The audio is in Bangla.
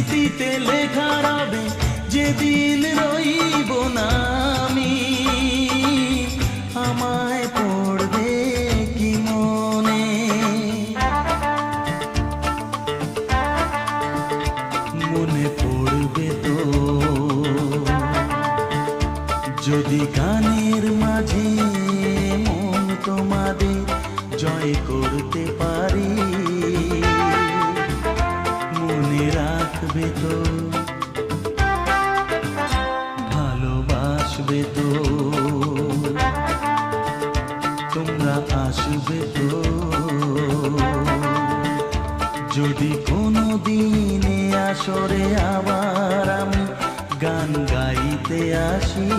স্মৃতিতে লেখা রবে যেদিন রইব না আমি, আমায় পড়বে কি মনে? মনে পড়বে তো যদি গানের মাঝে মন তোমাদের জয় করতে পারি। মনে রাখবে তো, ভালোবাসবে তো, তোমরা আসবে তো যদি কোনো দিনে আসরে আবার আমি গান গাইতে আসি।